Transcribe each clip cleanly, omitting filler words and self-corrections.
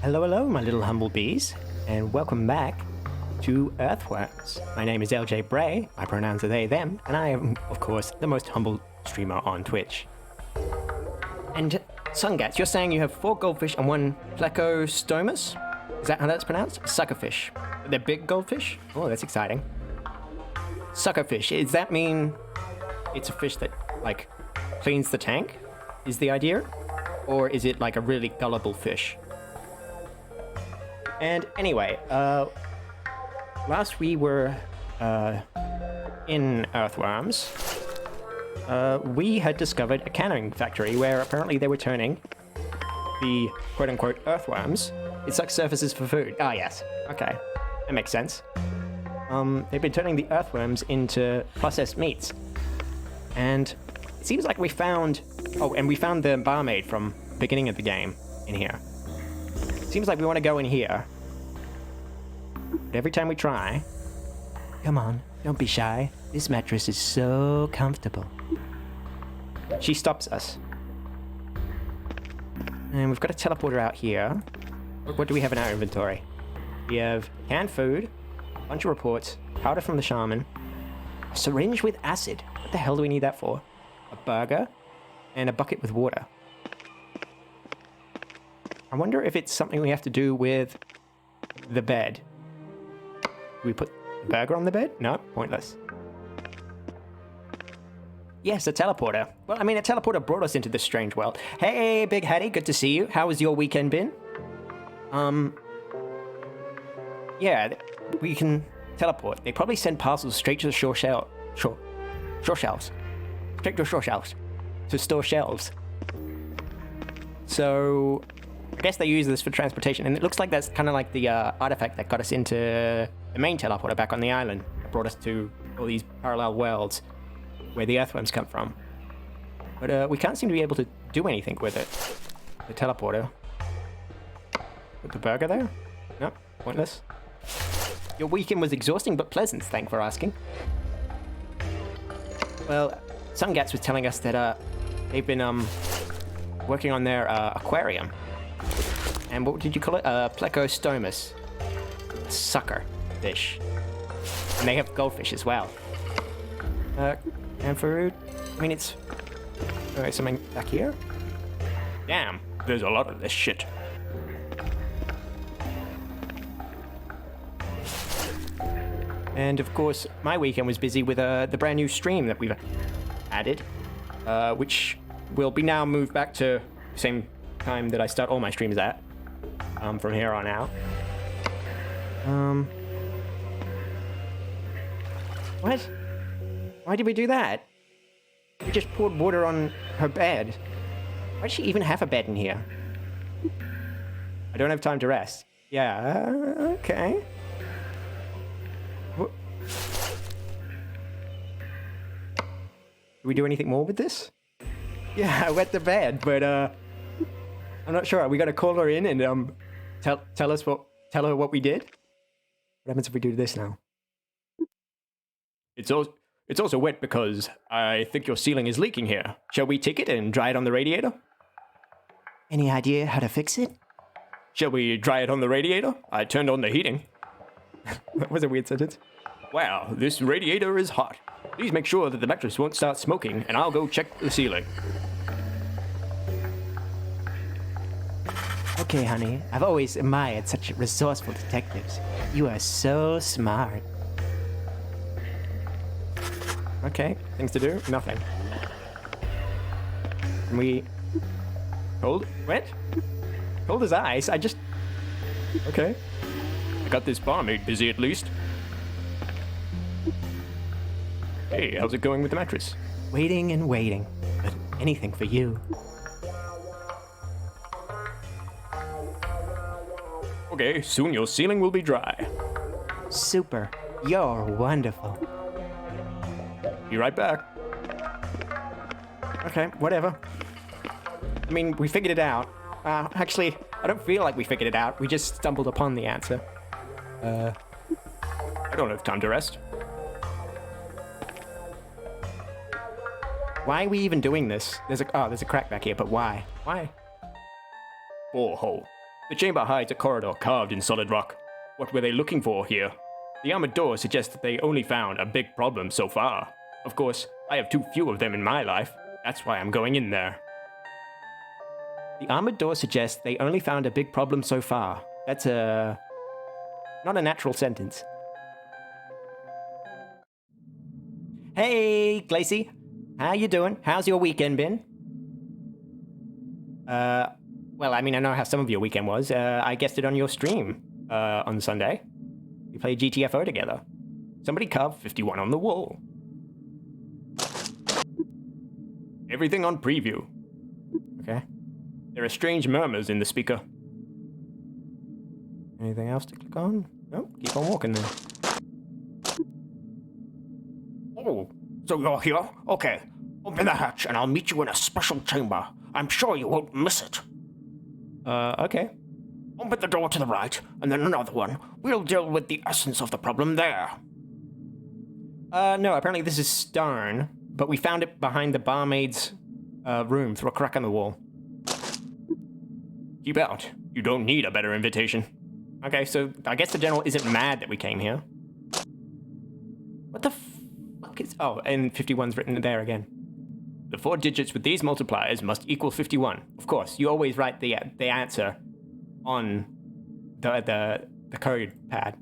Hello, hello, my little humble bees, and welcome back to Earthworms. My name is LJ Bray, my pronouns are they, them, and I am, of course, the most humble streamer on Twitch. And Sungats, you're saying you have 4 goldfish and 1 plecostomus? Is that how that's pronounced? Suckerfish. They're big goldfish? Oh, that's exciting. Suckerfish, does that mean it's a fish that, like, cleans the tank? Is the idea? Or is it like a really gullible fish? And anyway, last we were in Earthworms, we had discovered a canning factory where apparently they were turning the quote-unquote earthworms. It's like surfaces for food. Ah, yes. Okay. That makes sense. They've been turning the earthworms into processed meats. And it seems like we found... Oh, and we found the barmaid from the beginning of the game in here. Seems like we want to go in here. But every time we try... Come on, don't be shy. This mattress is so comfortable. She stops us. And we've got a teleporter out here. What do we have in our inventory? We have canned food, a bunch of reports, powder from the shaman, a syringe with acid. What the hell do we need that for? A burger, and a bucket with water. I wonder if it's something we have to do with the bed. Do we put the burger on the bed? No, pointless. Yes, a teleporter. Well, I mean, a teleporter brought us into this strange world. Hey, Big Hattie, good to see you. How has your weekend been? Yeah, we can teleport. They probably send parcels straight to the shore shelves. Straight to shore shelves. To store shelves. So... I guess they use this for transportation, and it looks like that's kind of like the artifact that got us into the main teleporter back on the island. Brought us to all these parallel worlds where the earthworms come from. But we can't seem to be able to do anything with it. The teleporter. Put the burger there? No, pointless. Your weekend was exhausting but pleasant, thanks for asking. Well, Sungats was telling us that they've been working on their aquarium. And what did you call it? Plecostomus. Sucker fish. And they have goldfish as well. And food? I mean, it's... Okay, something back here? Damn, there's a lot of this shit. And of course, my weekend was busy with the brand new stream that we've added. Which will be now moved back to the same time that I start all my streams at. From here on out. What? Why did we do that? We just poured water on her bed. Why does she even have a bed in here? I don't have time to rest. Yeah, okay. What? Do we do anything more with this? Yeah, I wet the bed, but I'm not sure. We gotta call her in and tell her what we did. What happens if we do this now? It's also wet because I think your ceiling is leaking here. Shall we take it and dry it on the radiator? Any idea how to fix it? Shall we dry it on the radiator? I turned on the heating. That was a weird sentence. Wow, this radiator is hot. Please make sure that the mattress won't start smoking, and I'll go check the ceiling. Okay, honey. I've always admired such resourceful detectives. You are so smart. Okay, things to do? Nothing. Can we... Cold? Wet? Cold as ice? I just... Okay. I got this barmaid busy at least. Hey, how's it going with the mattress? Waiting and waiting. But anything for you. Okay, soon your ceiling will be dry. Super. You're wonderful. Be right back. Okay, whatever. I mean, we figured it out. Actually, I don't feel like we figured it out. We just stumbled upon the answer. I don't have time to rest. Why are we even doing this? There's a crack back here, but why? Why? Borehole. The chamber hides a corridor carved in solid rock. What were they looking for here? The armored door suggests that they only found a big problem so far. Of course, I have too few of them in my life. That's why I'm going in there. The armored door suggests they only found a big problem so far. That's not a natural sentence. Hey, Glacy. How you doing? How's your weekend been? Well, I mean, I know how some of your weekend was. I guessed it on your stream on Sunday. We played GTFO together. Somebody carved 51 on the wall. Everything on preview. Okay. There are strange murmurs in the speaker. Anything else to click on? No, keep on walking then. Oh, so you're here? Okay. Open the hatch and I'll meet you in a special chamber. I'm sure you won't miss it. Okay. Open the door to the right, and then another one. We'll deal with the essence of the problem there. No, apparently this is stone, but we found it behind the barmaid's room through a crack in the wall. Keep out. You don't need a better invitation. Okay, so I guess the general isn't mad that we came here. What the fuck is... Oh, and 51's written there again. The 4 digits with these multipliers must equal 51. Of course, you always write the answer on the code pad.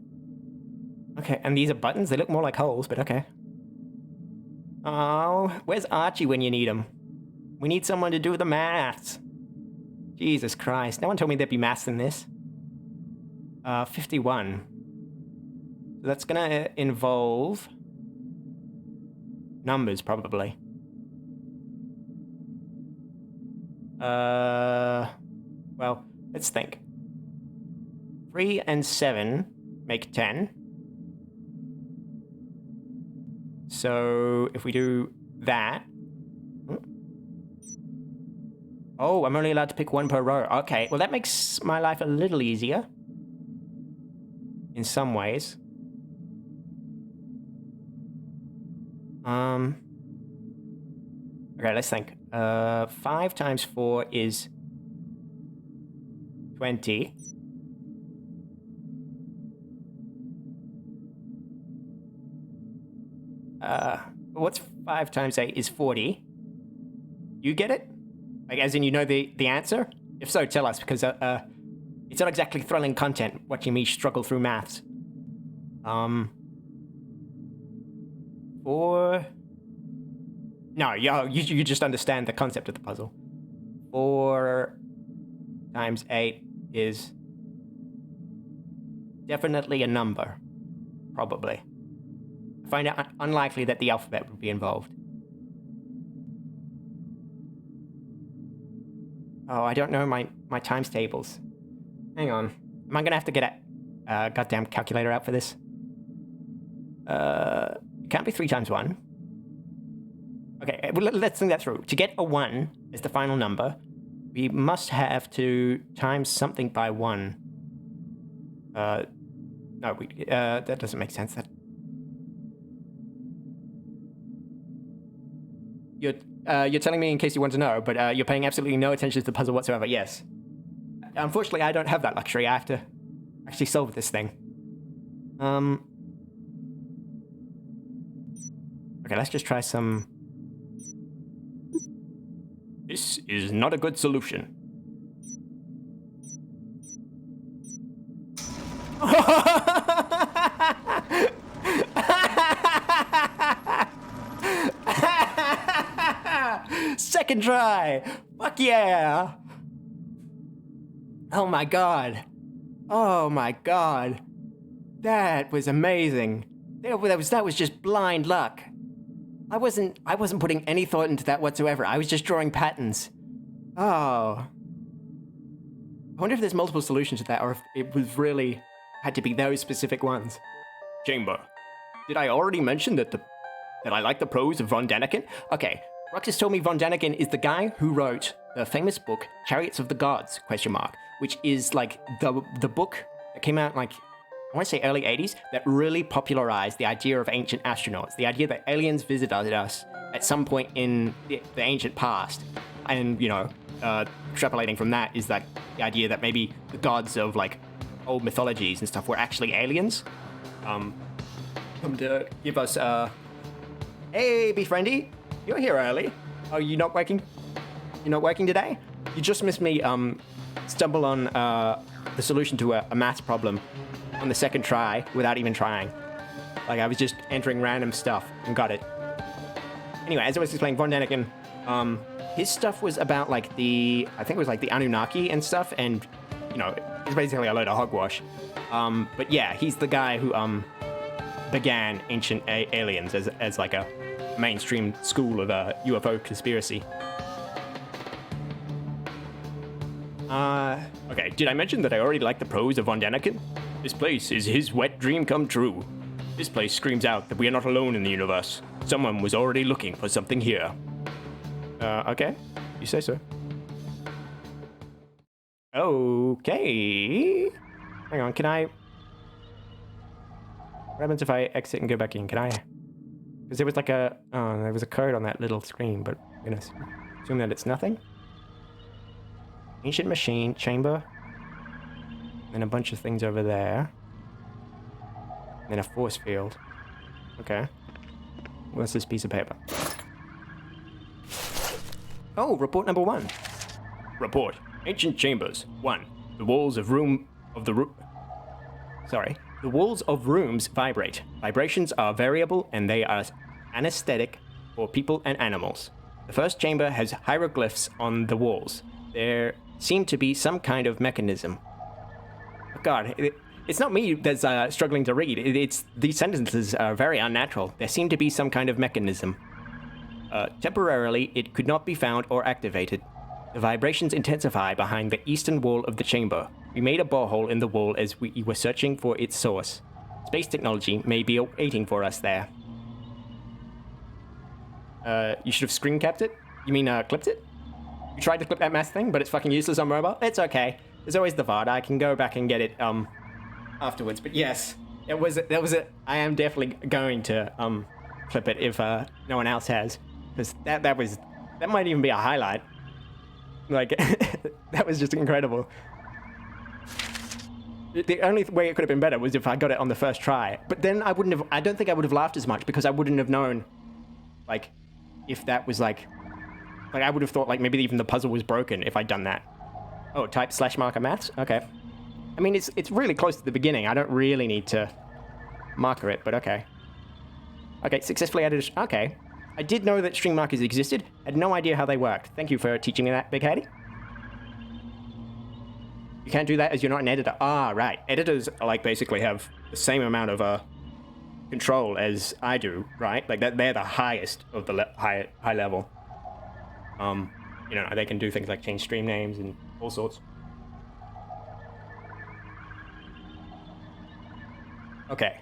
Okay, and these are buttons? They look more like holes, but okay. Oh, where's Archie when you need him? We need someone to do the maths. Jesus Christ, no one told me there'd be maths in this. 51. So that's gonna involve numbers, probably. Well, let's think. 3 and 7 make 10. So if we do that... Oh, I'm only allowed to pick one per row. Okay, well that makes my life a little easier. In some ways. Okay, let's think. 5 times 4 is 20. What's 5 times 8 is 40. You get it? Like, as in you know the answer? If so, tell us, because it's not exactly thrilling content watching me struggle through maths. 4... No, you just understand the concept of the puzzle. 4 times 8 is definitely a number. Probably. I find it unlikely that the alphabet would be involved. Oh, I don't know my times tables. Hang on. Am I gonna have to get a goddamn calculator out for this? It can't be 3 times 1. Okay, well, let's think that through. To get a 1 as the final number, we must have to times something by 1. No, that doesn't make sense. You're telling me in case you want to know, but you're paying absolutely no attention to the puzzle whatsoever. Yes. Unfortunately, I don't have that luxury. I have to actually solve this thing. Okay, let's just try some... This is not a good solution. Second try! Fuck yeah! Oh my god. Oh my god. That was amazing. That was just blind luck. I wasn't putting any thought into that whatsoever. I was just drawing patterns. Oh. I wonder if there's multiple solutions to that, or if it was really had to be those specific ones. Chamber. Did I already mention that I like the prose of Von Daniken? Okay, Roxas told me Von Daniken is the guy who wrote the famous book Chariots of the Gods, ? Which is like the book that came out like, I want to say early 80s, that really popularized the idea of ancient astronauts, the idea that aliens visited us at some point in the ancient past, and, you know, extrapolating from that is that the idea that maybe the gods of like old mythologies and stuff were actually aliens. Come to give us hey, Befriendy, you're here early. Are you not working? You're not working today? You just missed me stumble on the solution to a maths problem on the second try without even trying. Like I was just entering random stuff and got it. Anyway, as I was explaining, Von Däniken, his stuff was about like I think it was like the Anunnaki and stuff, and you know, it's basically a load of hogwash. But yeah, he's the guy who began Ancient Aliens as like a mainstream school of UFO conspiracy. Okay, did I mention that I already like the prose of Von Däniken? This place is his wet dream come true. This place screams out that we are not alone in the universe. Someone was already looking for something here. Okay. You say so. Okay. Hang on, can I... What happens if I exit and go back in? Can I... Because there was like a... Oh, there was a code on that little screen, but I'm gonna assume that it's nothing. Ancient machine, chamber. And a bunch of things over there. And then a force field. Okay. What's this piece of paper? Oh, report number 1. Report. Ancient chambers. 1. The walls of the walls of rooms vibrate. Vibrations are variable and they are anesthetic for people and animals. The first chamber has hieroglyphs on the walls. There seem to be some kind of mechanism. Oh God, it's not me that's struggling to read. It's these sentences are very unnatural. There seemed to be some kind of mechanism. Temporarily, it could not be found or activated. The vibrations intensify behind the eastern wall of the chamber. We made a borehole in the wall as we were searching for its source. Space technology may be waiting for us there. You should have screen capped it? You mean, clipped it? You tried to clip that math thing, but it's fucking useless on mobile? It's okay. There's always the VOD. I can go back and get it, afterwards. But yes, I am definitely going to, clip it if, no one else has. Because that might even be a highlight. Like, that was just incredible. The only way it could have been better was if I got it on the first try. But then I don't think I would have laughed as much because I wouldn't have known, like, if that was like I would have thought like maybe even the puzzle was broken if I'd done that. Oh, type /marker maths? Okay. I mean, it's really close to the beginning. I don't really need to marker it, but okay. Okay, successfully added. Okay. I did know that string markers existed. Had no idea how they worked. Thank you for teaching me that, Big Hattie. You can't do that as you're not an editor. Ah, right. Editors like basically have the same amount of control as I do, right? Like they're the highest of the high level. You know, they can do things like change stream names and all sorts. Okay.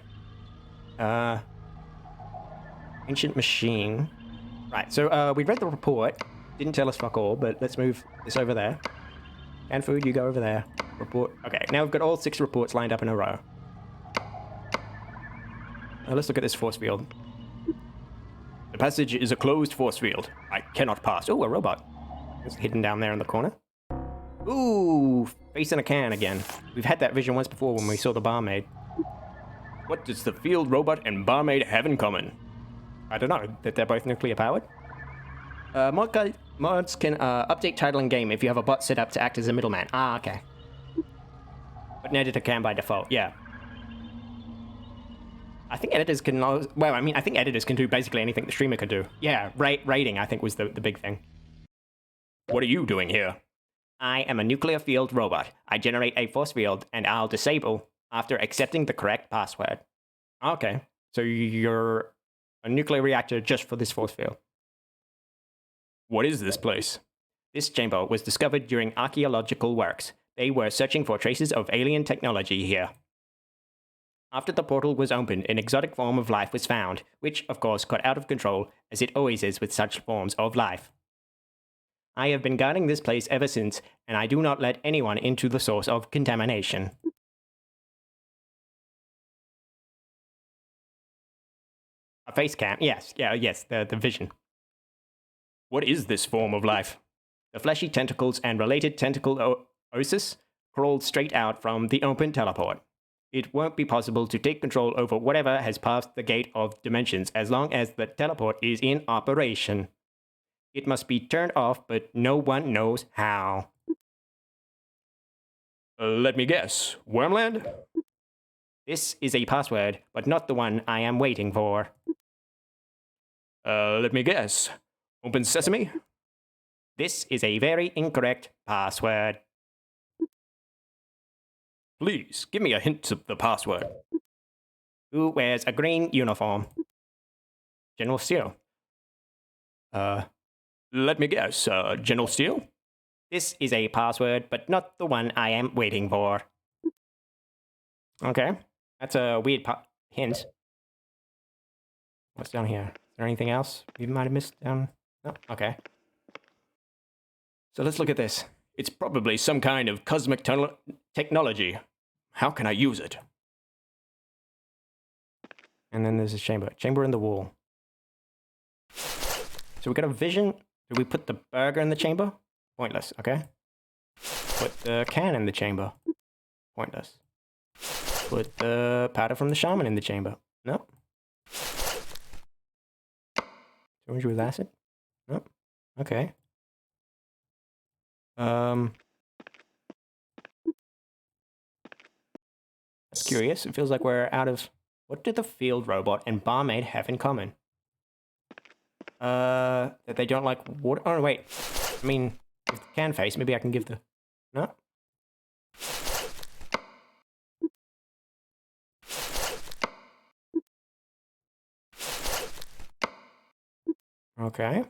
Ancient machine. Right, so we read the report. Didn't tell us fuck all, but let's move this over there. And food, you go over there. Report. Okay, now we've got all 6 reports lined up in a row. Now let's look at this force field. The passage is a closed force field. I cannot pass. Oh, a robot. It's hidden down there in the corner. Ooh, face in a can again. We've had that vision once before when we saw the barmaid. What does the field robot and barmaid have in common? I don't know, that they're both nuclear powered. Mods can update title in game if you have a bot set up to act as a middleman. Ah, okay. But an editor can by default, yeah. I think editors can... Well, I mean, I think editors can do basically anything the streamer can do. Yeah, rating, I think, was the big thing. What are you doing here? I am a nuclear field robot. I generate a force field, and I'll disable after accepting the correct password. Okay, so you're a nuclear reactor just for this force field. What is this place? This chamber was discovered during archaeological works. They were searching for traces of alien technology here. After the portal was opened, an exotic form of life was found, which, of course, got out of control, as it always is with such forms of life. I have been guarding this place ever since, and I do not let anyone into the source of contamination. A face cam, yes, yes, the vision. What is this form of life? The fleshy tentacles and related tentacle osis crawled straight out from the open teleport. It won't be possible to take control over whatever has passed the gate of dimensions as long as the teleport is in operation. It must be turned off, but no one knows how. Let me guess. Wormland? This is a password, but not the one I am waiting for. Let me guess. Open Sesame? This is a very incorrect password. Please, give me a hint of the password. Who wears a green uniform? General Steel. Let me guess. General Steel? This is a password, but not the one I am waiting for. Okay, that's a weird hint. What's down here? Is there anything else we might have missed down? No? Okay. So let's look at this. It's probably some kind of cosmic technology. How can I use it? And then there's a chamber. Chamber in the wall. So we got a vision. Do we put the burger in the chamber? Pointless, okay. Put the can in the chamber. Pointless. Put the powder from the shaman in the chamber. No. Syringe with acid? No. Okay. That's curious. It feels like we're out of... What do the field robot and barmaid have in common? That they don't like water... Oh, wait. I mean, with the can face, maybe I can give the... No? Okay.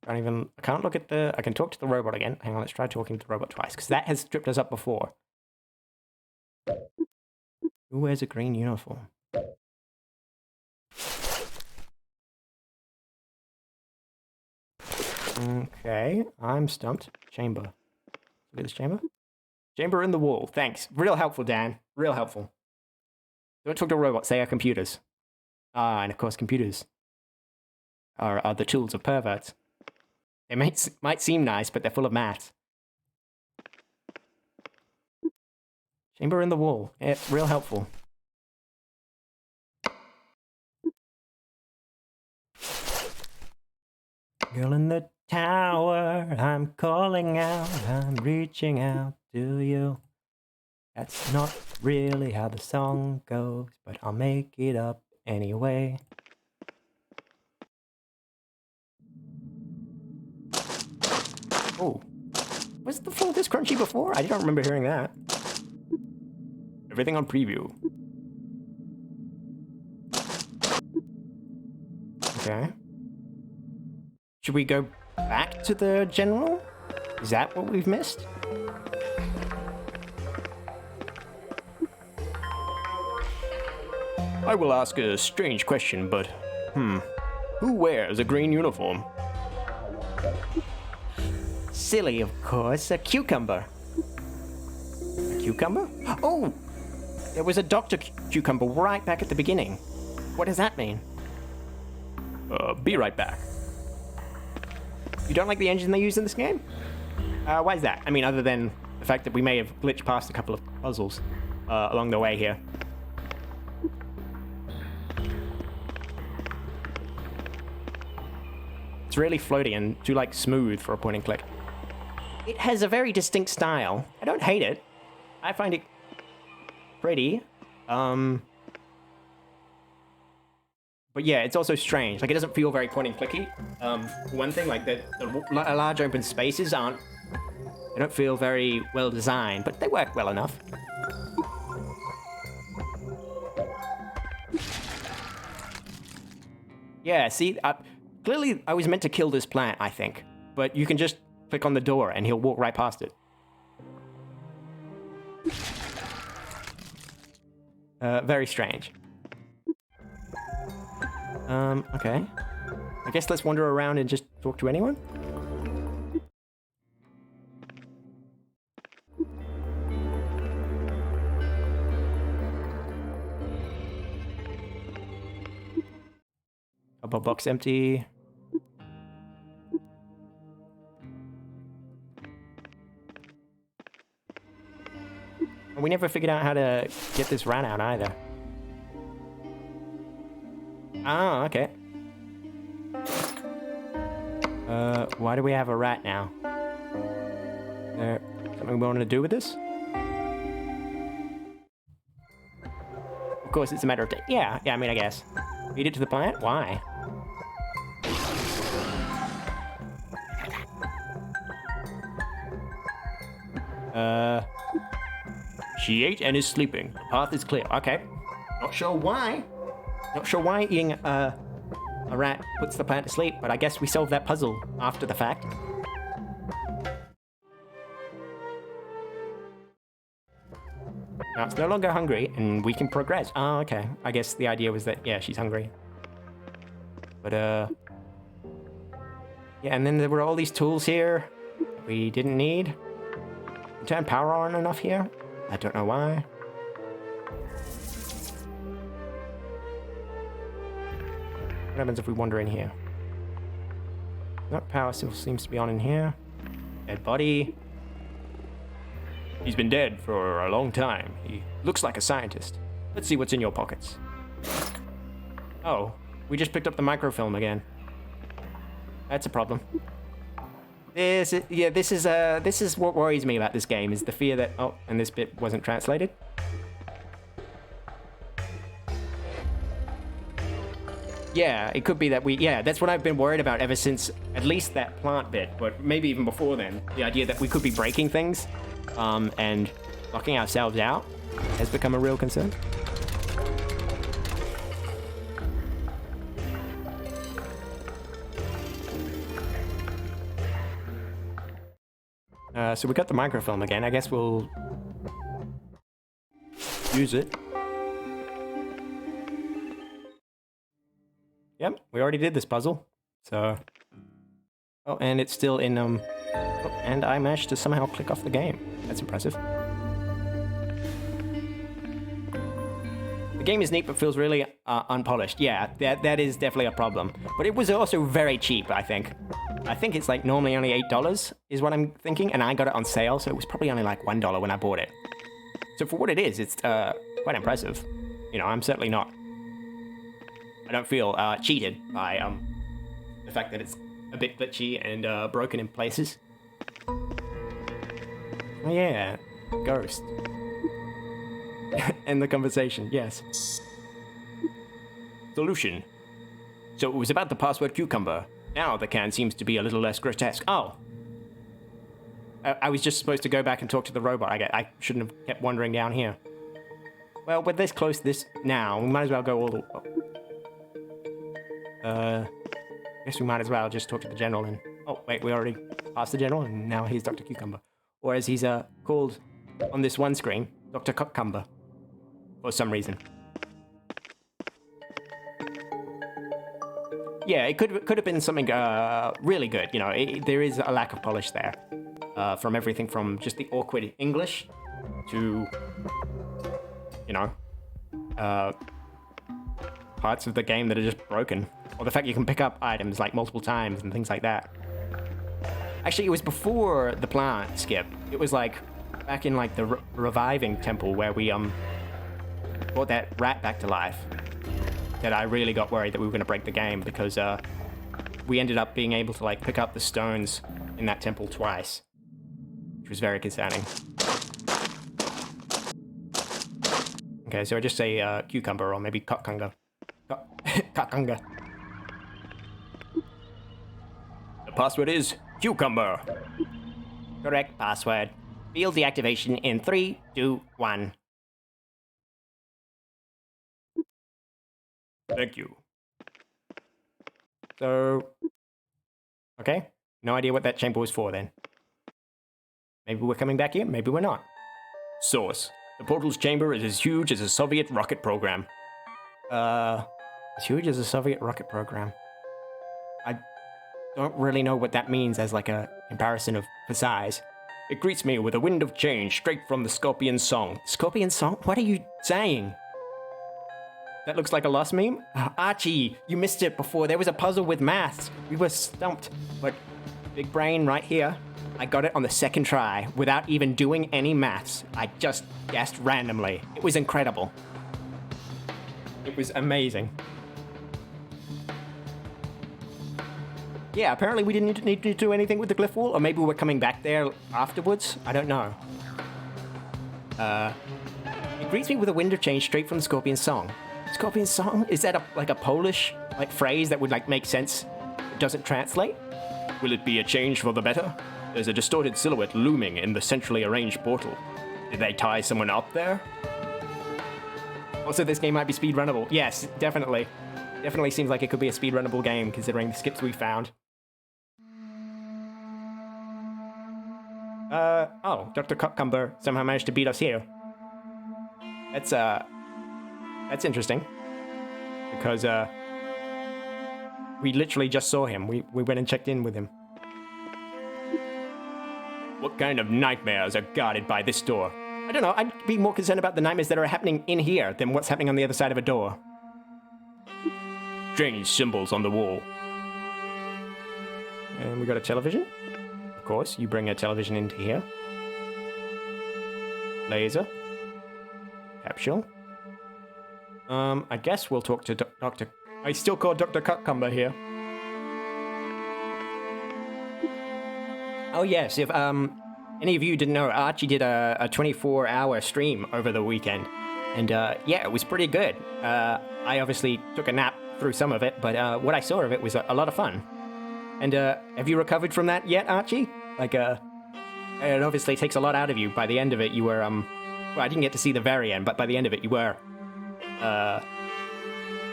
I can't look at the... I can talk to the robot again. Hang on, let's try talking to the robot twice, because that has stripped us up before. Who wears a green uniform? Okay, I'm stumped. Chamber. Look at this chamber. Chamber in the wall. Thanks. Real helpful, Dan. Real helpful. Don't talk to robots. They are computers. Ah, and of course computers are the tools of perverts. They might seem nice, but they're full of maths. Chamber in the wall. Yeah, real helpful. Girl in the tower, I'm calling out, I'm reaching out to you. That's not really how the song goes, but I'll make it up anyway. Oh, was the floor this crunchy before? I don't remember hearing that. Everything on preview. Okay. Should we go back to the general? Is that what we've missed? I will ask a strange question, but, who wears a green uniform? Silly, of course, a cucumber. A cucumber? Oh! There was a Dr. Cucumber right back at the beginning. What does that mean? Be right back. You don't like the engine they use in this game? Why is that? I mean, other than the fact that we may have glitched past a couple of puzzles along the way here. It's really floaty and too, like, smooth for a point and click. It has a very distinct style. I don't hate it. I find it pretty. But yeah, it's also strange. Like, it doesn't feel very point and clicky. One thing, like, the large open spaces aren't... They don't feel very well designed, but they work well enough. Yeah, see, clearly I was meant to kill this plant, I think. But you can just click on the door and he'll walk right past it. Very strange. Okay. I guess let's wander around and just talk to anyone? Cardboard box empty. We never figured out how to get this rat out either. Ah, okay. Why do we have a rat now? Something we want to do with this? Of course, it's a matter of... Yeah, I mean, I guess. Feed it to the plant? Why? She ate and is sleeping. The path is clear. Okay. Not sure why. Not sure why eating a rat puts the plant to sleep, but I guess we solved that puzzle after the fact. Now it's no longer hungry, and we can progress. Oh, okay. I guess the idea was that, yeah, she's hungry. But, yeah, and then there were all these tools here we didn't need. We turned power on enough here. I don't know why. What happens if we wander in here? That power still seems to be on in here. Dead body. He's been dead for a long time. He looks like a scientist. Let's see what's in your pockets. Oh, we just picked up the microfilm again. That's a problem. This is what worries me about this game, is the fear that... Oh, and this bit wasn't translated. Yeah, it could be that we... Yeah, that's what I've been worried about ever since at least that plant bit, but maybe even before then. The idea that we could be breaking things and locking ourselves out has become a real concern. So we got the microfilm again. I guess we'll use it. Yep, we already did this puzzle. So... Oh, and it's still in, Oh, and I managed to somehow click off the game. That's impressive. The game is neat, but feels really unpolished. Yeah, that is definitely a problem. But it was also very cheap, I think. I think it's like normally only $8 is what I'm thinking, and I got it on sale, so it was probably only like $1 when I bought it. So for what it is, it's quite impressive. You know, I'm certainly not... I don't feel cheated by the fact that it's a bit glitchy and broken in places. Oh yeah, ghost. End the conversation, yes. Solution. So it was about the password cucumber. Now the can seems to be a little less grotesque. Oh. I was just supposed to go back and talk to the robot. I shouldn't have kept wandering down here. Well, we're this close to this now. We might as well go all the... I guess we might as well just talk to the general and... Oh, wait, we already passed the general and now he's Dr. Cucumber. Or as he's called on this one screen, Dr. Cucumber. For some reason. Yeah, it could have been something really good. You know, there is a lack of polish there. From everything from just the awkward English to, you know, parts of the game that are just broken. Or the fact you can pick up items like multiple times and things like that. Actually, it was before the plant skip. It was like back in like the reviving temple where we brought that rat back to life. That I really got worried that we were going to break the game because we ended up being able to like pick up the stones in that temple twice, which was very concerning. Okay, so I just say cucumber or maybe cucumber. Cucumber. The password is cucumber. Correct password. Field deactivation in 3, 2, 1. Thank you. So... Okay. No idea what that chamber was for then. Maybe we're coming back here, maybe we're not. Source. The portal's chamber is as huge as a Soviet rocket program. As huge as a Soviet rocket program. I don't really know what that means as like a comparison for size. It greets me with a wind of change straight from the Scorpion song. Scorpion song? What are you saying? That looks like a lost meme? Archie, you missed it before. There was a puzzle with maths. We were stumped. But Big brain right here. I got it on the second try without even doing any maths. I just guessed randomly. It was incredible. It was amazing. Yeah, apparently we didn't need to do anything with the glyph wall, or maybe we're coming back there afterwards. I don't know. It greets me with a wind of change straight from the Scorpion song. Scorpion song? Is that like a Polish phrase that would make sense? It doesn't translate? Will it be a change for the better? There's a distorted silhouette looming in the centrally arranged portal. Did they tie someone up there? Also, this game might be speedrunnable. Yes, definitely. Definitely seems like it could be a speedrunnable game, considering the skips we found. Oh, Dr. Cucumber somehow managed to beat us here. That's interesting. Because, we literally just saw him. We went and checked in with him. What kind of nightmares are guarded by this door? I don't know, I'd be more concerned about the nightmares that are happening in here than what's happening on the other side of a door. Strange symbols on the wall. And we got a television. Of course, you bring a television into here. Laser. Capsule. I guess we'll talk to Dr. I still call Dr. Cucumber here. Oh yes, if any of you didn't know, Archie did a 24-hour stream over the weekend. And yeah, it was pretty good. I obviously took a nap through some of it, but what I saw of it was a lot of fun. And have you recovered from that yet, Archie? It obviously takes a lot out of you. By the end of it, you were, well, I didn't get to see the very end, but by the end of it, you were,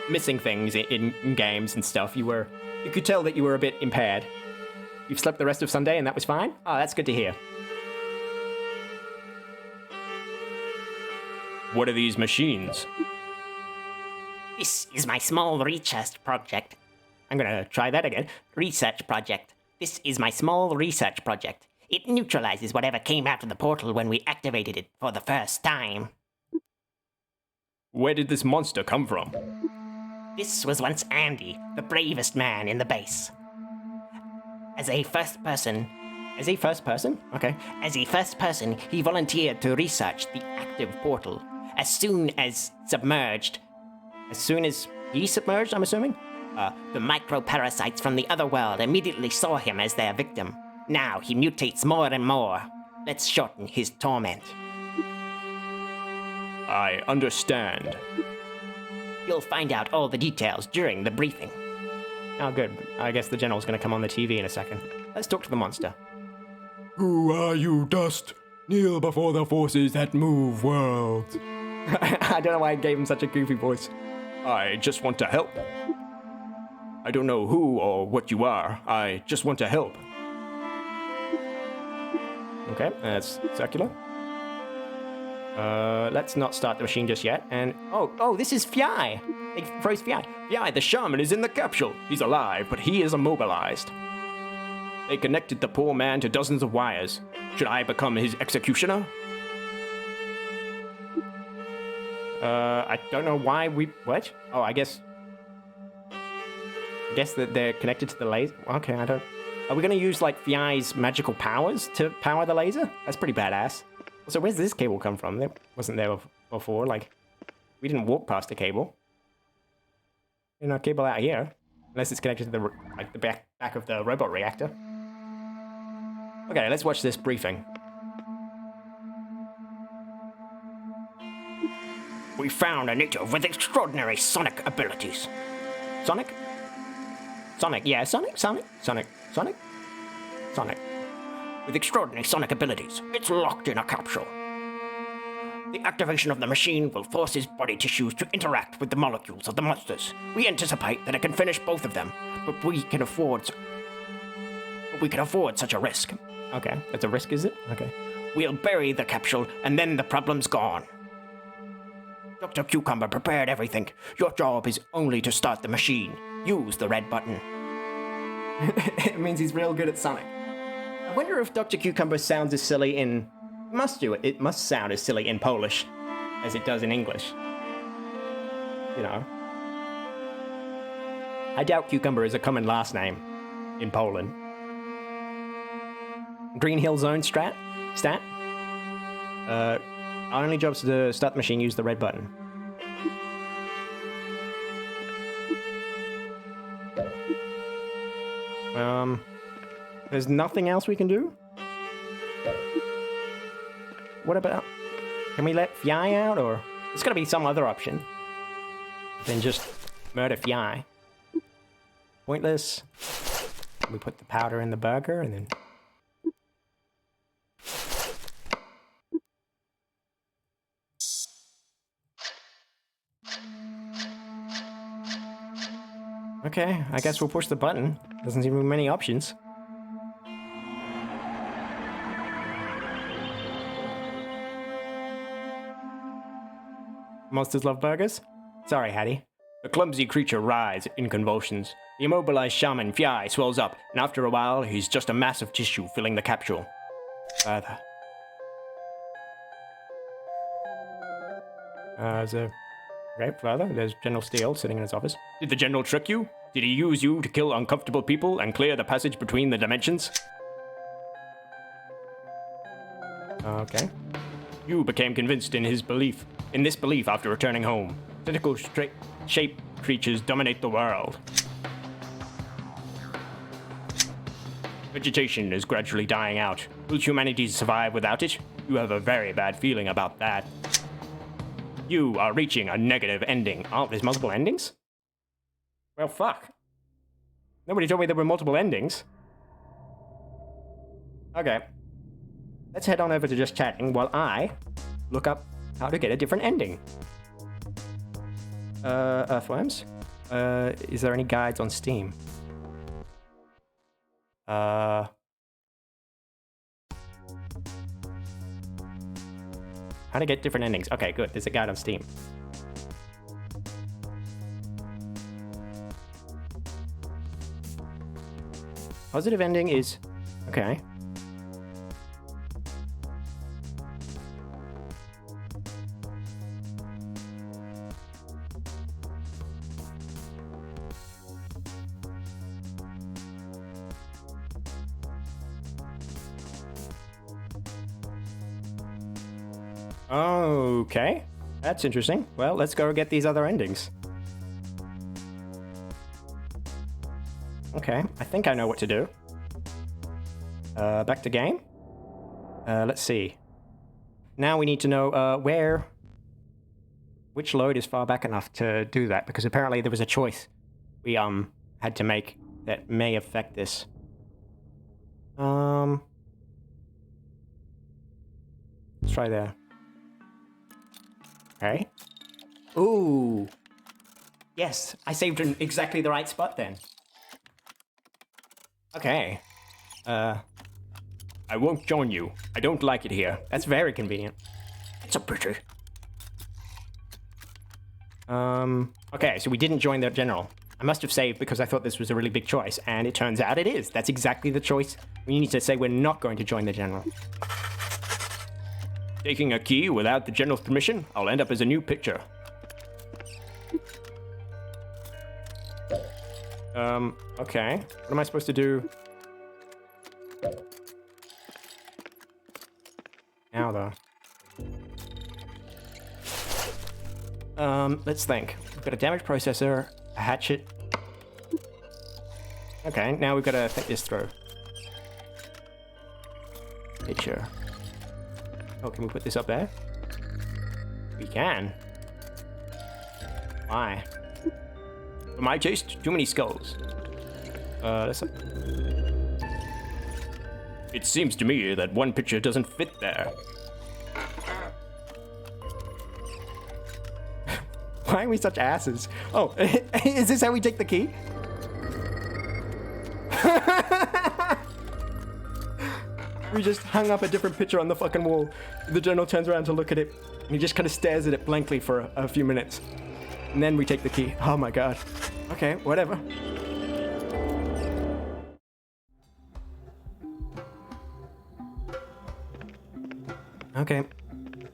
missing things in games and stuff. You could tell that you were a bit impaired. You've slept the rest of Sunday and that was fine? Oh, that's good to hear. What are these machines? This is my small research project. I'm gonna try that again. Research project. This is my small research project. It neutralizes whatever came out of the portal when we activated it for the first time. Where did this monster come from? This was once Andy, the bravest man in the base. As a first person, Okay. As a first person, he volunteered to research the active portal. As soon as he submerged, I'm assuming? the microparasites from the other world immediately saw him as their victim. Now he mutates more and more. Let's shorten his torment. I understand. You'll find out all the details during the briefing. Oh, good. I guess the general's gonna come on the TV in a second. Let's talk to the monster. Who are you, Dust? Kneel before the forces that move worlds. I don't know why I gave him such a goofy voice. I just want to help. I don't know who or what you are. I just want to help. Okay, that's circular. Let's not start the machine just yet. And oh, this is Fjai. They froze Fjai. Yeah, the shaman is in the capsule. He's alive, but he is immobilized. They connected the poor man to dozens of wires. Should I become his executioner? I don't know why what? Oh, I guess that they're connected to the laser. Okay, I don't. Are we gonna use like Fjai's magical powers to power the laser? That's pretty badass. So where's this cable come from? That wasn't there before. Like, we didn't walk past a cable. There's no cable out here, unless it's connected to the back of the robot reactor. Okay, let's watch this briefing. We found a native with extraordinary sonic abilities. Sonic? Yeah, Sonic. With extraordinary sonic abilities, it's locked in a capsule. The activation of the machine will force his body tissues to interact with the molecules of the monsters. We anticipate that it can finish both of them, but we can afford such a risk. Okay, that's a risk, is it? Okay. We'll bury the capsule, and then the problem's gone. Dr. Cucumber prepared everything. Your job is only to start the machine. Use the red button. It means he's real good at Sonic. I wonder if Dr. Cucumber sounds as silly in... It must sound as silly in Polish as it does in English. You know. I doubt Cucumber is a common last name in Poland. Green Hill Zone stat. Our only job is to start the machine, use the red button. There's nothing else we can do? What about... Can we let Fly out, or... There's gotta be some other option than just murder Fly. Pointless. We put the powder in the burger, and then... Okay, I guess we'll push the button. Doesn't seem to be many options. Monsters love burgers? Sorry, Hattie. The clumsy creature writhes in convulsions. The immobilized shaman Fly swells up, and after a while, he's just a mass of tissue filling the capsule. Further. Okay, further. There's General Steele sitting in his office. Did the general trick you? Did he use you to kill uncomfortable people and clear the passage between the dimensions? Okay. You became convinced in this belief after returning home. Tentacle shaped creatures dominate the world. Vegetation is gradually dying out. Will humanity survive without it? You have a very bad feeling about that. You are reaching a negative ending. Oh, there's multiple endings? Well, fuck. Nobody told me there were multiple endings. Okay. Let's head on over to just chatting while I look up how to get a different ending. Earthworms? Is there any guides on Steam? How to get different endings. Okay, good. There's a guide on Steam. Positive ending is... Okay. Okay, that's interesting. Well, let's go get these other endings. Okay, I think I know what to do. Back to game. Let's see. Now we need to know which load is far back enough to do that, because apparently there was a choice we had to make that may affect this. Let's try there. Okay. Ooh. Yes, I saved in exactly the right spot then. Okay. I won't join you. I don't like it here. That's very convenient. It's a pity. Okay, so we didn't join the general. I must have saved because I thought this was a really big choice, and it turns out it is. That's exactly the choice. We need to say we're not going to join the general. Taking a key without the general's permission, I'll end up as a new picture. Okay. What am I supposed to do? Now, though. Let's think. We've got a damaged processor, a hatchet. Okay, now we've got to think this through. Picture. Oh, can we put this up there? We can. Why? For my taste, too many skulls. Let's... It seems to me that one picture doesn't fit there. Why are we such asses? Oh, is this how we take the key? We just hung up a different picture on the fucking wall. The general turns around to look at it, and he just kind of stares at it blankly for a few minutes. And then we take the key. Oh my god. Okay, whatever. Okay.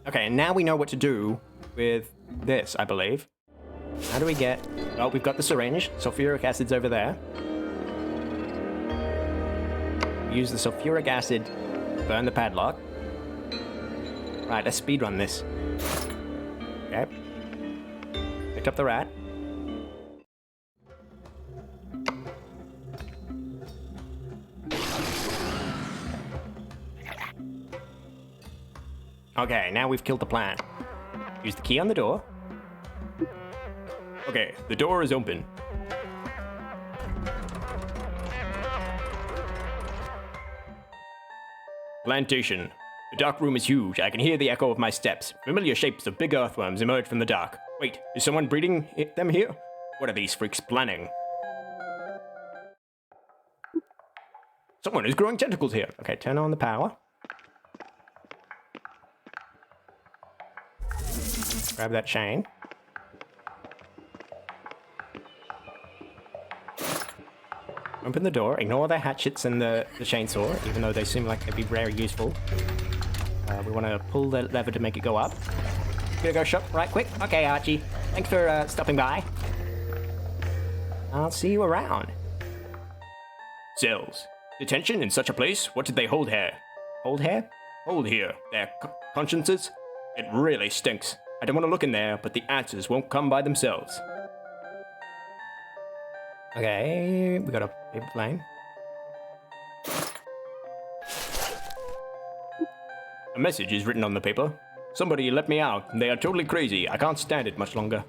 Okay, and now we know what to do with this, I believe. How do we get... Oh, we've got the syringe. Sulfuric acid's over there. Use the sulfuric acid burn the padlock. Right, let's speedrun this. Okay. Picked up the rat. Okay, now we've killed the plant. Use the key on the door. Okay, the door is open. Plantation. The dark room is huge. I can hear the echo of my steps. Familiar shapes of big earthworms emerge from the dark. Wait, is someone breeding them here? What are these freaks planning? Someone is growing tentacles here. Okay, turn on the power. Grab that chain. Open the door. Ignore the hatchets and the chainsaw, even though they seem like they'd be very useful. We want to pull the lever to make it go up. Gonna go shop right quick. Okay, Archie. Thanks for stopping by. I'll see you around. Cells. Detention in such a place? What did they hold here? Hold here? Hold here. Their consciences? It really stinks. I don't want to look in there, but the answers won't come by themselves. Okay, we got a paper plane. A message is written on the paper. Somebody let me out. They are totally crazy. I can't stand it much longer.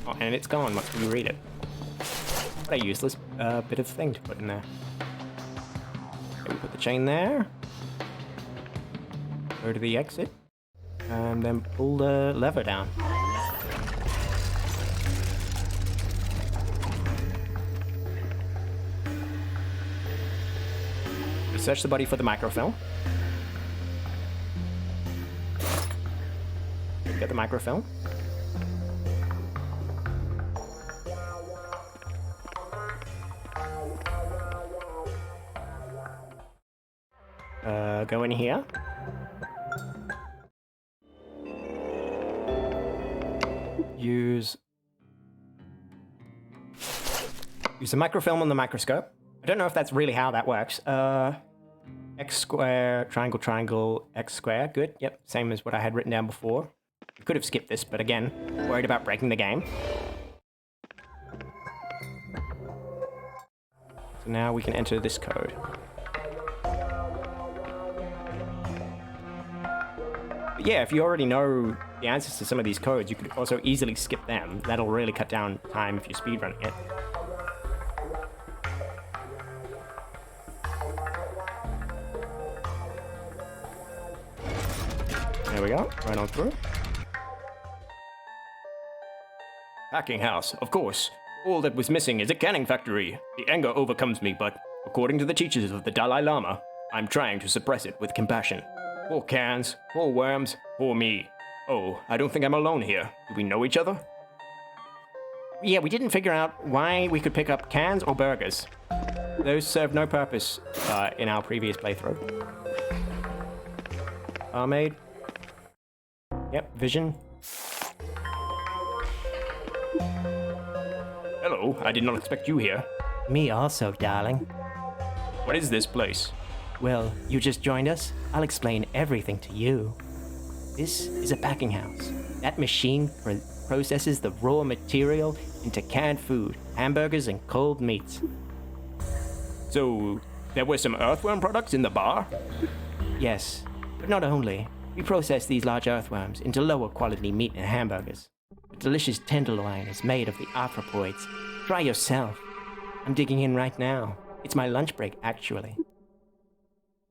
Oh, and it's gone once we read it. What a useless bit of thing to put in there. Okay, we put the chain there. Go to the exit. And then pull the lever down. Search the body for the microfilm. Get the microfilm. Go in here. Use the microfilm on the microscope. I don't know if that's really how that works. X square, triangle, triangle, X square. Good. Yep, same as what I had written down before. I could have skipped this, but again, worried about breaking the game. So now we can enter this code. But yeah, if you already know the answers to some of these codes, you could also easily skip them. That'll really cut down time if you're speedrunning it. There we go, right on through. Packing house, of course. All that was missing is a canning factory. The anger overcomes me, but according to the teachings of the Dalai Lama, I'm trying to suppress it with compassion. Poor cans, poor worms, poor me. Oh, I don't think I'm alone here. Do we know each other? Yeah, we didn't figure out why we could pick up cans or burgers. Those served no purpose in our previous playthrough. Barmaid. Yep, vision. Hello, I did not expect you here. Me also, darling. What is this place? Well, you just joined us. I'll explain everything to you. This is a packing house. That machine processes the raw material into canned food, hamburgers, and cold meats. So, there were some earthworm products in the bar? Yes, but not only. We process these large earthworms into lower quality meat and hamburgers. The delicious tenderloin is made of the arthropods. Try yourself. I'm digging in right now. It's my lunch break, actually.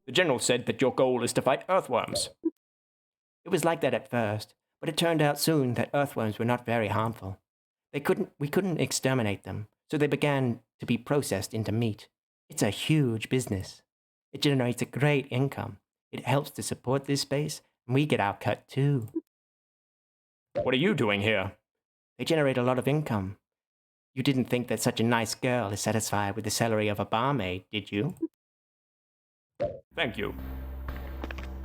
The general said that your goal is to fight earthworms. It was like that at first, but it turned out soon that earthworms were not very harmful. We couldn't exterminate them, so they began to be processed into meat. It's a huge business. It generates a great income. It helps to support this base, and we get our cut too. What are you doing here? They generate a lot of income. You didn't think that such a nice girl is satisfied with the salary of a barmaid, did you? Thank you.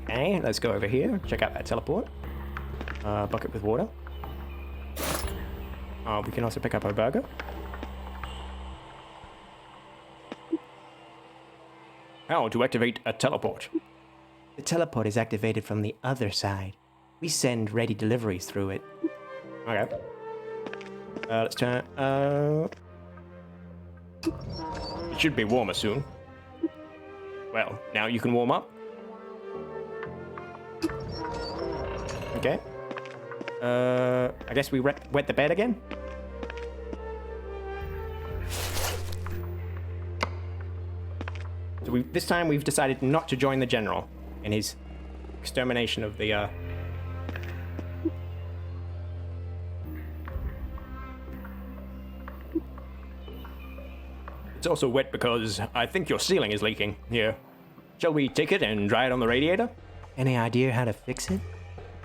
Okay, let's go over here. Check out that teleport. Bucket with water. We can also pick up our burger. How to activate a teleport? The teleport is activated from the other side. We send ready deliveries through it. Okay. Let's turn. It should be warmer soon. Well, now you can warm up. Okay. I guess we wet the bed again? So this time we've decided not to join the general in his extermination of the, It's also wet because I think your ceiling is leaking. Here. Shall we take it and dry it on the radiator? Any idea how to fix it?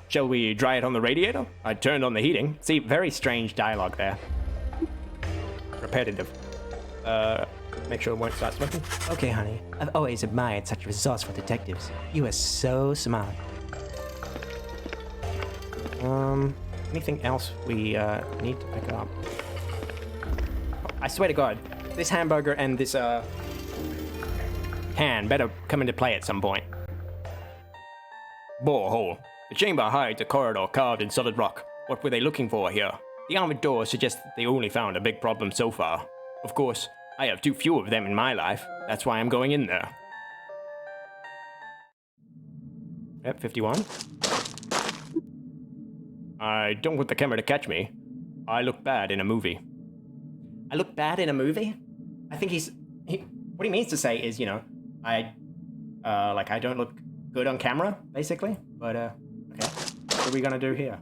Shall we dry it on the radiator? I turned on the heating. See, very strange dialogue there. Repetitive. Make sure it won't start smoking. Okay, honey. I've always admired such resourceful detectives. You are so smart. Anything else we need to pick up? I swear to God, this hamburger and this can better come into play at some point. Borehole. The chamber hides a corridor carved in solid rock. What were they looking for here? The armored door suggests that they only found a big problem so far. Of course, I have too few of them in my life. That's why I'm going in there. Yep, 51. I don't want the camera to catch me. I look bad in a movie. I look bad in a movie? I think what he means to say is, you know, I don't look good on camera, basically. But, okay. What are we gonna do here?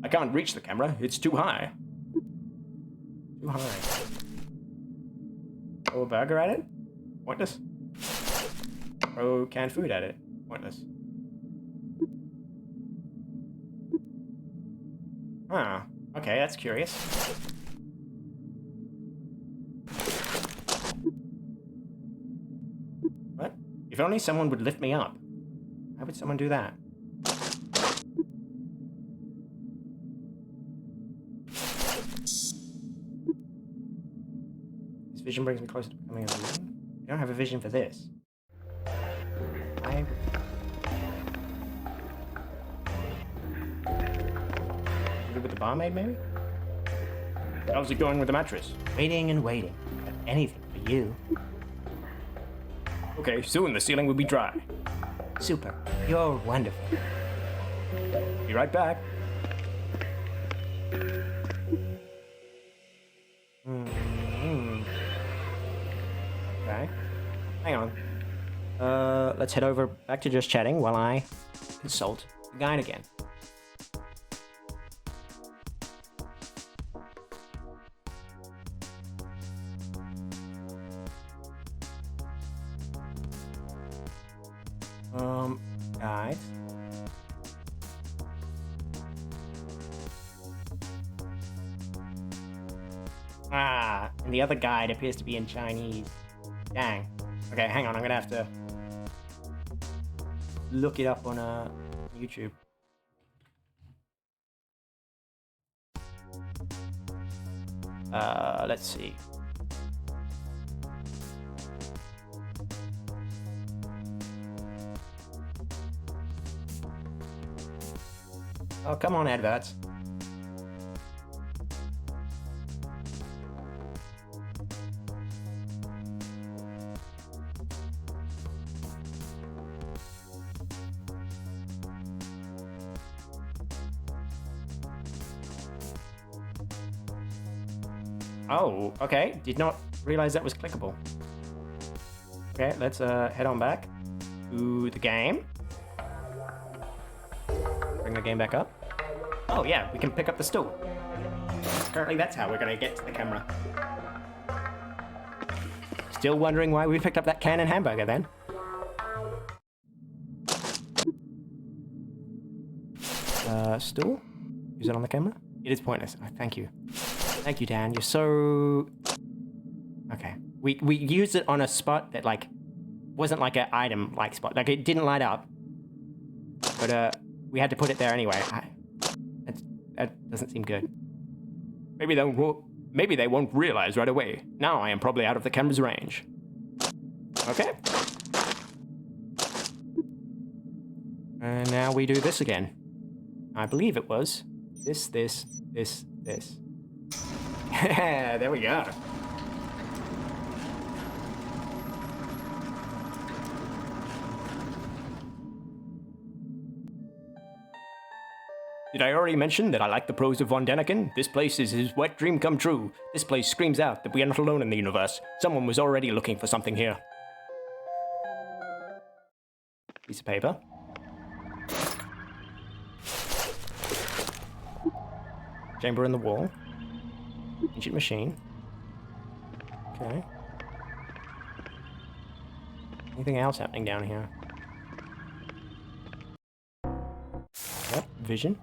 I can't reach the camera. It's too high. Too high. Throw a burger at it? Pointless. Throw canned food at it? Pointless. Huh. Okay, that's curious. What? If only someone would lift me up. How would someone do that? This vision brings me closer to becoming a vision. You don't have a vision for this. I... Good with the barmaid, maybe? How's it going with the mattress? Waiting and waiting. But anything for you. Okay, soon the ceiling will be dry. Super. You're wonderful. Be right back. Okay. Hang on. Let's head over back to just chatting while I consult the guide again. Guide. Ah, and the other guide appears to be in Chinese. Dang. Okay, hang on, I'm gonna have to look it up on YouTube. Let's see. Oh, come on, adverts. Oh, okay. Did not realize that was clickable. Okay, let's head on back to the game. Bring the game back up. Oh yeah, we can pick up the stool. Apparently that's how we're gonna get to the camera. Still wondering why we picked up that can and hamburger then. Stool? Is it on the camera? It is pointless. Oh, thank you. Thank you, Dan. You're so... Okay. We used it on a spot that, like, wasn't like an item-like spot. Like, it didn't light up. But, we had to put it there anyway. That doesn't seem good. Maybe they won't realize right away. Now I am probably out of the camera's range. Okay. And now we do this again. I believe it was this. There we go. Did I already mention that I like the prose of Von Däniken? This place is his wet dream come true. This place screams out that we are not alone in the universe. Someone was already looking for something here. Piece of paper. Chamber in the wall. Ancient machine. Okay. Anything else happening down here? Yep, vision.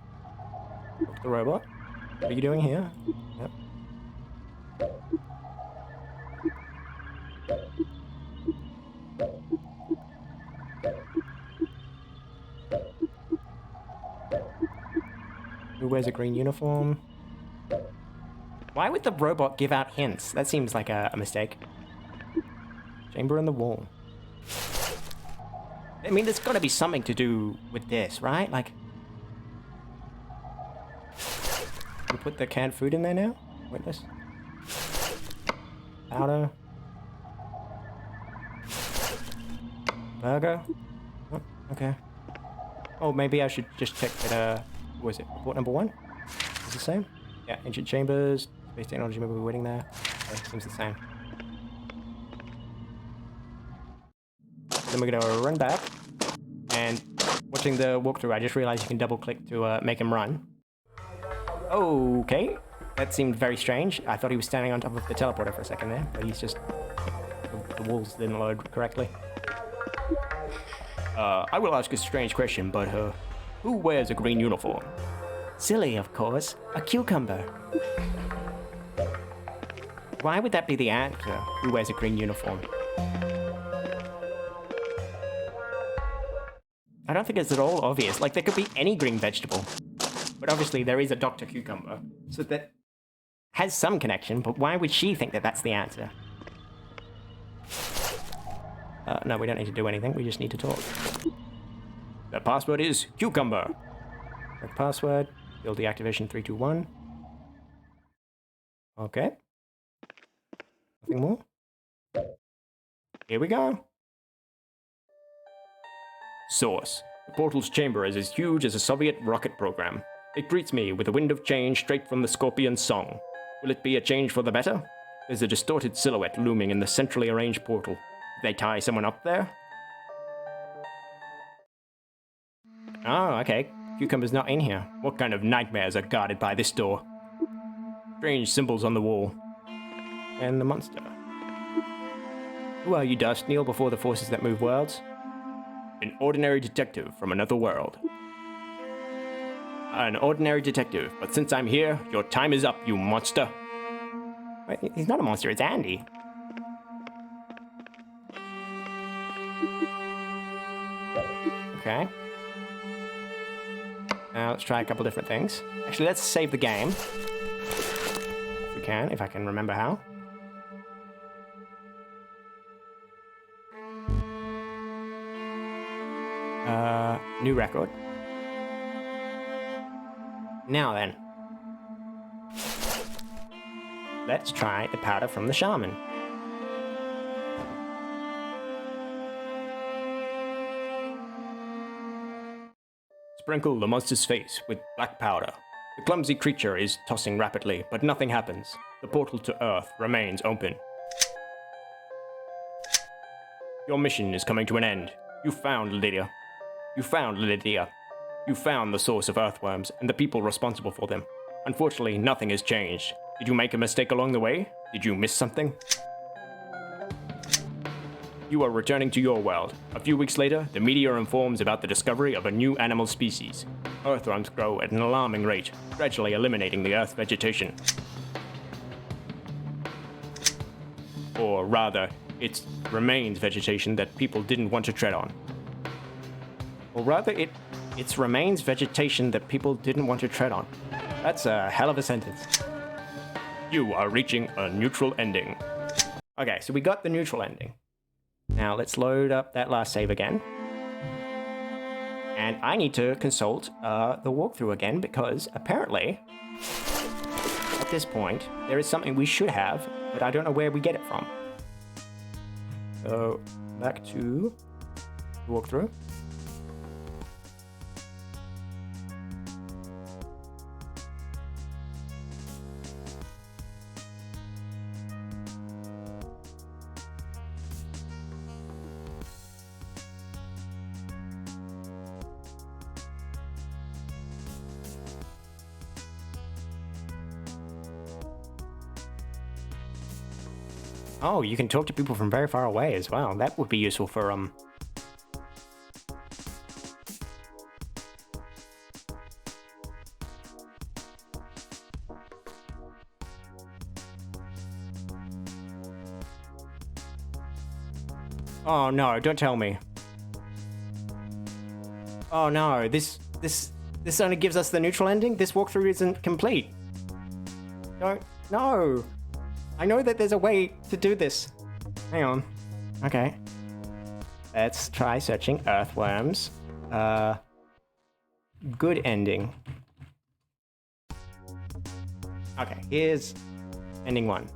The robot. What are you doing here? Yep. Who wears a green uniform? Why would the robot give out hints? That seems like a mistake. Chamber in the wall. I mean, there's gotta be something to do with this, right? Like... we put the canned food in there now? Witness. Powder. Burger. Oh, okay. Oh, maybe I should just check that, what was it? Report number 1? Is it the same? Yeah, ancient chambers, space technology, maybe we're waiting there. Okay, seems the same. Then we're gonna run back, and watching the walkthrough, I just realized you can double click to make him run. Okay, that seemed very strange. I thought he was standing on top of the teleporter for a second there, but he's just... the walls didn't load correctly. I will ask a strange question, but, who wears a green uniform? Silly, of course. A cucumber. Why would that be the answer? Who wears a green uniform? I don't think it's at all obvious. Like, there could be any green vegetable. But obviously there is a Dr. Cucumber, so that has some connection, but why would she think that that's the answer? No, we don't need to do anything, we just need to talk. The password is cucumber. Correct password, build deactivation 321. Okay. Nothing more? Here we go. Source. The portal's chamber is as huge as a Soviet rocket program. It greets me with a wind of change straight from the Scorpion's song. Will it be a change for the better? There's a distorted silhouette looming in the centrally arranged portal. Did they tie someone up there? Oh, okay. Cucumber's not in here. What kind of nightmares are guarded by this door? Strange symbols on the wall. And the monster. Who are you, Dust? Kneel before the forces that move worlds? An ordinary detective from another world. An ordinary detective, but since I'm here, your time is up, you monster. Wait, he's not a monster, it's Andy. Okay. Now let's try a couple different things. Actually, let's save the game. If we can, if I can remember how. New record. Now then. Let's try the powder from the shaman. Sprinkle the monster's face with black powder. The clumsy creature is tossing rapidly, but nothing happens. The portal to Earth remains open. Your mission is coming to an end. You found Lydia. You found Lydia. You found the source of Earthworms and the people responsible for them. Unfortunately, nothing has changed. Did you make a mistake along the way? Did you miss something? You are returning to your world. A few weeks later, the media informs about the discovery of a new animal species. Earthworms grow at an alarming rate, gradually eliminating the Earth's vegetation. Or rather, it remains vegetation that people didn't want to tread on. Or rather, it's remains vegetation that people didn't want to tread on. That's a hell of a sentence. You are reaching a neutral ending. Okay, so we got the neutral ending. Now let's load up that last save again. And I need to consult the walkthrough again because apparently, at this point, there is something we should have, but I don't know where we get it from. So, back to the walkthrough. Oh, you can talk to people from very far away as well. That would be useful for, Oh no, don't tell me. Oh no, this only gives us the neutral ending? This walkthrough isn't complete. Don't, no. I know that there's a way to do this. Hang on. Okay. Let's try searching Earthworms. Good ending. Okay, here's ending 1.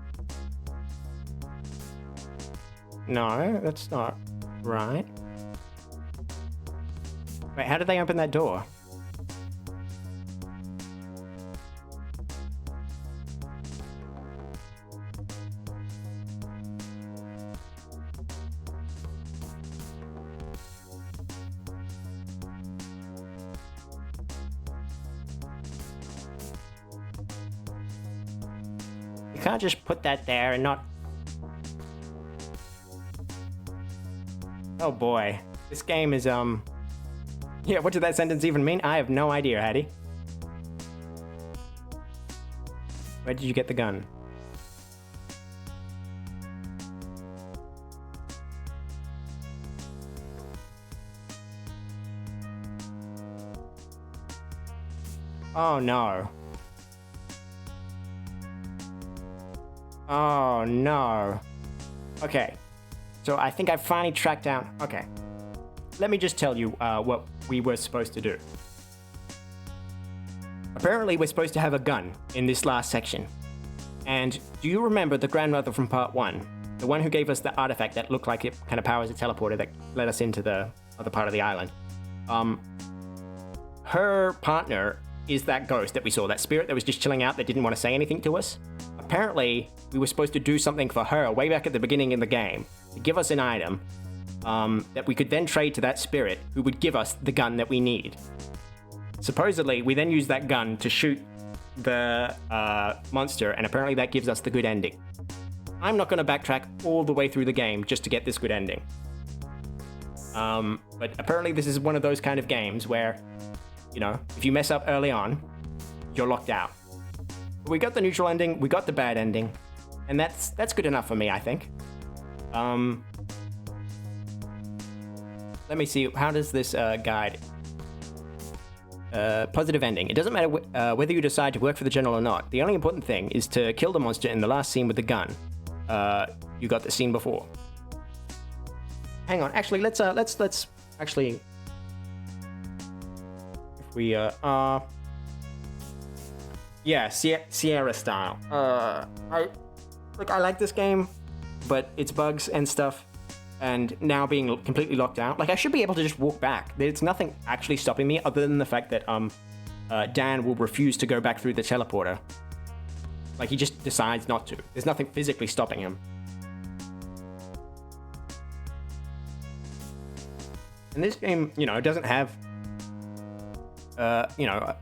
No, that's not right. Wait, how did they open that door? You can't just put that there and not... Oh boy. This game is, Yeah, what did that sentence even mean? I have no idea, Hattie. Where did you get the gun? Oh no. Oh no. Okay. So I think I finally tracked down... Okay. Let me just tell you what we were supposed to do. Apparently we're supposed to have a gun in this last section. And do you remember the grandmother from part 1? The one who gave us the artifact that looked like it kind of powers a teleporter that led us into the other part of the island? Her partner is that ghost that we saw, that spirit that was just chilling out that didn't want to say anything to us. Apparently, we were supposed to do something for her way back at the beginning in the game to give us an item that we could then trade to that spirit who would give us the gun that we need. Supposedly, we then use that gun to shoot the monster, and apparently that gives us the good ending. I'm not going to backtrack all the way through the game just to get this good ending. But apparently this is one of those kind of games where, you know, if you mess up early on, you're locked out. But we got the neutral ending, we got the bad ending, and that's good enough for me, I think. Let me see, how does this guide? Positive ending. It doesn't matter whether you decide to work for the general or not. The only important thing is to kill the monster in the last scene with the gun. You got the scene before. Hang on, actually, let's actually, if we yeah, Sierra style. I like this game, but its bugs and stuff, and now being completely locked out, like I should be able to just walk back. There's nothing actually stopping me other than the fact that Dan will refuse to go back through the teleporter. Like he just decides not to. There's nothing physically stopping him. And this game, you know, doesn't have, you know,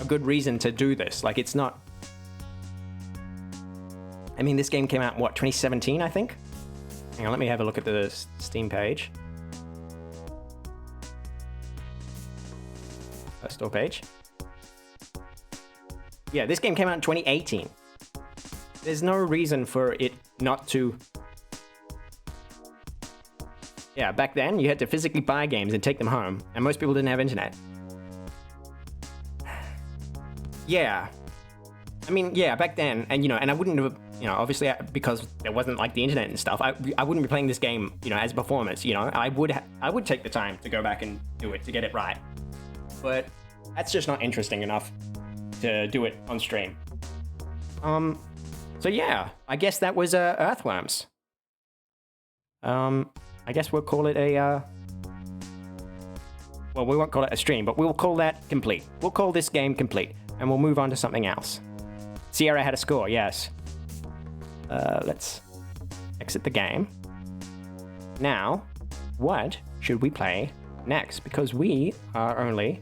a good reason to do this. Like, it's not... I mean, this game came out, what, 2017, I think? Hang on, let me have a look at the Steam page. Store page. Yeah, this game came out in 2018. There's no reason for it not to... Yeah, back then, you had to physically buy games and take them home, and most people didn't have internet. Yeah. I mean, yeah, back then, and, you know, and I wouldn't have, you know, obviously, because there wasn't, like, the internet and stuff, I wouldn't be playing this game, you know, as a performance, you know? I would take the time to go back and do it, to get it right. but that's just not interesting enough to do it on stream. So yeah, I guess that was Earthworms. I guess we'll call it a well, we won't call it a stream, but we'll call that complete. We'll call this game complete, and we'll move on to something else. Sierra had a score, yes. Let's exit the game. Now, what should we play next? Because we are only...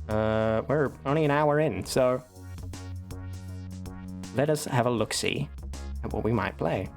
we're only an hour in, so... Let us have a look-see at what we might play.